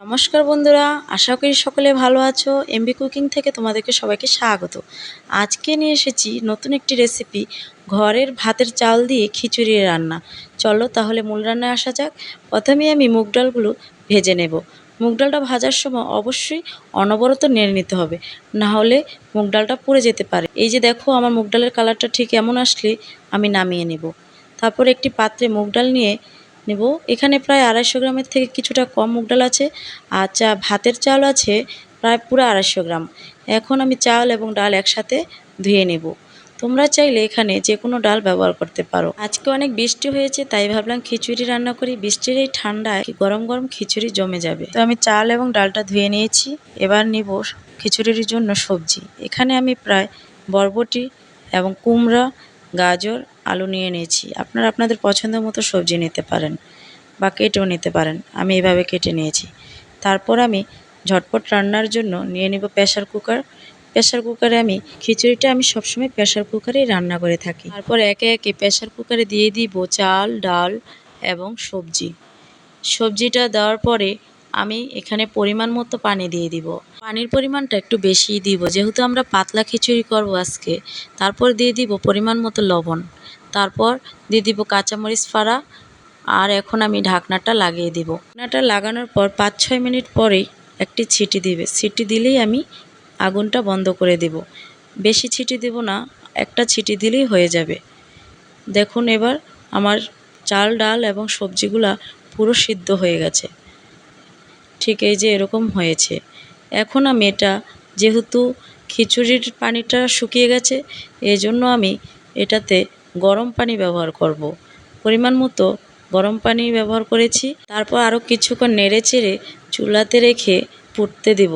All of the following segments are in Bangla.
নমস্কার বন্ধুরা, আশা করি সকলে ভালো আছো। এমবি কুকিং থেকে তোমাদেরকে সবাইকে স্বাগত। আজকে নিয়ে এসেছি নতুন একটি রেসিপি, ঘরের ভাতের চাল দিয়ে খিচুড়ি রান্না। চলো তাহলে মূল রান্নায় আসা যাক। প্রথমেই আমি মুগ ডালগুলো ভেজে নেব। মুগ ডালটা ভাজার সময় অবশ্যই অনবরত নেড়ে নিতে হবে, না হলে মুগ ডালটা পুড়ে যেতে পারে। এই যে দেখো, আমার মুগ ডালের কালারটা ঠিক এমন আসলে আমি নামিয়ে নেব। তারপর একটি পাত্রে মুগ ডাল নিয়ে নেব। এখানে প্রায় 250 গ্রামের থেকে কিছুটা কম মুগ ডাল আছে, আর ভাতের চাল আছে প্রায় পুরো 250 গ্রাম। এখন আমি চাল এবং ডাল একসাথে ধুয়ে নেব। তোমরা চাইলে এখানে যে কোনো ডাল ব্যবহার করতে পারো। আজকে অনেক বৃষ্টি হয়েছে, তাই ভাবলাম খিচুড়ি রান্না করি। বৃষ্টির এই ঠান্ডায় গরম গরম খিচুড়ি জমে যাবে। তো আমি চাল এবং ডালটা ধুয়ে নিয়েছি। এবার নিব খিচুড়ির জন্য সবজি। এখানে আমি প্রায় বরবটি এবং কুমড়া, গাজর, আলু নিয়ে নিয়েছি। আপনারা আপনাদের পছন্দ মতো সবজি নিতে পারেন বা কেটেও নিতে পারেন। আমি এভাবে কেটে নিয়েছি। তারপর আমি ঝটপট রান্নার জন্য নিয়ে নেব প্রেসার কুকার। প্রেসার কুকারে আমি খিচুড়িটা সবসময় প্রেসার কুকারেই রান্না করে থাকি। তারপর একে একে প্রেসার কুকারে দিয়ে দিব চাল, ডাল এবং সবজি। সবজিটা দেওয়ার পরে আমি এখানে পরিমাণ মতো পানি দিয়ে দিব। পানির পরিমাণটা একটু বেশিই দিব, যেহেতু আমরা পাতলা খিচুড়ি করব আজকে। তারপর দিয়ে দিব পরিমাণ মতো লবণ। তারপর দিয়ে দিব কাঁচামরিচ ফাড়া। আর এখন আমি ঢাকনাটা লাগিয়ে দিব। ঢাকনাটা লাগানোর পর 5-6 মিনিট পরেই একটি ছিটি দিবে। ছিটি দিলেই আমি আগুনটা বন্ধ করে দেব। বেশি ছিটি দেব না, একটা ছিটি দিলেই হয়ে যাবে। দেখুন এবার আমার চাল, ডাল এবং সবজিগুলা পুরো সিদ্ধ হয়ে গেছে। ঠিক এই যে এরকম হয়েছে। এখন আমি এটা, যেহেতু খিচুড়ির পানিটা শুকিয়ে গেছে, এজন্য আমি এটাতে গরম পানি ব্যবহার করব। পরিমাণ মতো গরম পানি ব্যবহার করেছি। তারপর আরও কিছুক্ষণ নেড়ে চেড়ে চুলাতে রেখে ফুটতে দেব।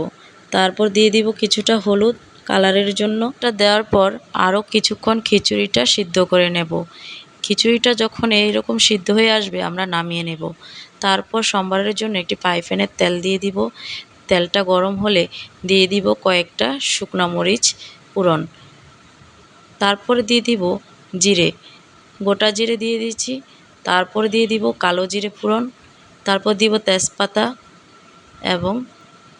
তারপর দিয়ে দিব কিছুটা হলুদ কালারের জন্য। এটা দেওয়ার পর আরও কিছুক্ষণ খিচুড়িটা সিদ্ধ করে নেব। খিচুড়িটা যখন এইরকম সিদ্ধ হয়ে আসবে, আমরা নামিয়ে নেব। তারপর সম্বারের জন্য একটি ফ্রাই প্যানে তেল দিয়ে দিব। তেলটা গরম হলে দিয়ে দিব কয়েকটা শুকনো মরিচ ফোড়ন। তারপরে দিয়ে দিব জিরে, গোটা জিরে দিয়ে দিচ্ছি। তারপর দিয়ে দিব কালো জিরে ফোড়ন। তারপর দিব তেজপাতা এবং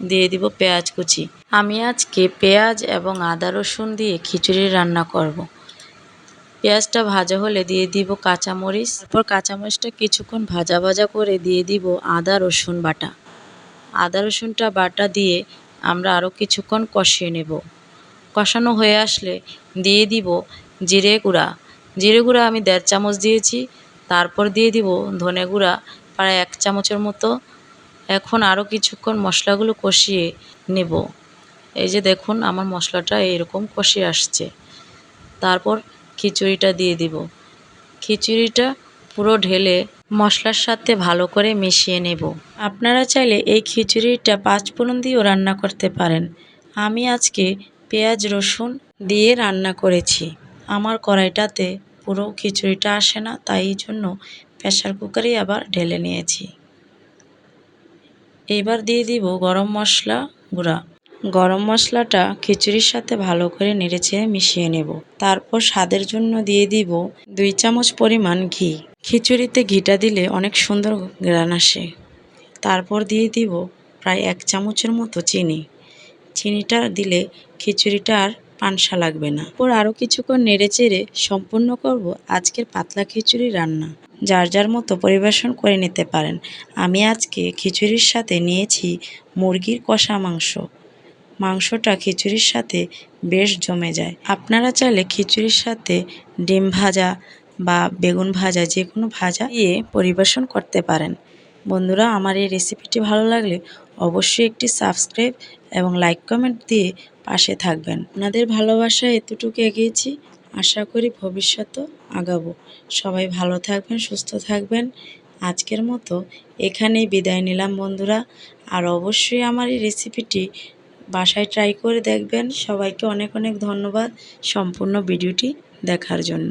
দিয়ে দিব পেঁয়াজ কুচি। আমি আজকে পেঁয়াজ এবং আদা রসুন দিয়ে খিচুড়ি রান্না করব। পেঁয়াজটা ভাজা হলে দিয়ে দিব কাঁচামরিচ। তারপর কাঁচামরিচটা কিছুক্ষণ ভাজা ভাজা করে দিয়ে দিব আদা রসুন বাটা। আদা রসুনটা বাটা দিয়ে আমরা আরও কিছুক্ষণ কষিয়ে নেব। কষানো হয়ে আসলে দিয়ে দিব জিরে গুঁড়া। জিরে গুঁড়া আমি 1.5 চামচ দিয়েছি। তারপর দিয়ে দিব ধনে গুঁড়া প্রায় 1 চামচের মতো। এখন আরও কিছুক্ষণ মশলাগুলো কষিয়ে নেব। এই যে দেখুন, আমার মশলাটা এইরকম কষিয়ে আসছে। তারপর খিচুড়িটা দিয়ে দিব। খিচুড়িটা পুরো ঢেলে মশলার সাথে ভালো করে মিশিয়ে নেব। আপনারা চাইলে এই খিচুড়িটা 5 ফোড়ন দিয়েও রান্না করতে পারেন। আমি আজকে পেঁয়াজ রসুন দিয়ে রান্না করেছি। আমার কড়াইটাতে পুরো খিচুড়িটা আসে না, তাই জন্য প্রেসার কুকারেই আবার ঢেলে নিয়েছি। এবার দিয়ে দিব গরম মশলা গুঁড়া। গরম মশলাটা খিচুড়ির সাথে ভালো করে নেড়েচেড়ে মিশিয়ে নেব। তারপর স্বাদের জন্য দিয়ে দিব 2 চামচ পরিমাণ ঘি। খিচুড়িতে ঘিটা দিলে অনেক সুন্দর ঘ্রাণ আসে। তারপর দিয়ে দিব প্রায় 1 চামচের মতো চিনি। চিনিটা দিলে খিচুড়িটা আর পানসা লাগবে না। এরপর আরও কিছুক্ষণ নেড়েচেড়ে সম্পূর্ণ করব আজকের পাতলা খিচুড়ি রান্না। যার যার মতো পরিবেশন করে নিতে পারেন। আমি আজকে খিচুড়ির সাথে নিয়েছি মুরগির কষা মাংস। মাংসটা খিচুড়ির সাথে বেশ জমে যায়। আপনারা চাইলে খিচুড়ির সাথে ডিম ভাজা বা বেগুন ভাজা, যে কোনো ভাজা দিয়ে পরিবেশন করতে পারেন। বন্ধুরা, আমার এই রেসিপিটি ভালো লাগলে অবশ্যই একটি সাবস্ক্রাইব এবং লাইক কমেন্ট দিয়ে পাশে থাকবেন। আপনাদের ভালোবাসায় এতটুকু এগিয়েছি, আশা করি ভবিষ্যতেও আগাবো। সবাই ভালো থাকবেন, সুস্থ থাকবেন। আজকের মতো এখানেই বিদায় নিলাম বন্ধুরা। আর অবশ্যই আমার এই রেসিপিটি বাসায় ট্রাই করে দেখবেন। সবাইকে অনেক অনেক ধন্যবাদ সম্পূর্ণ ভিডিওটি দেখার জন্য।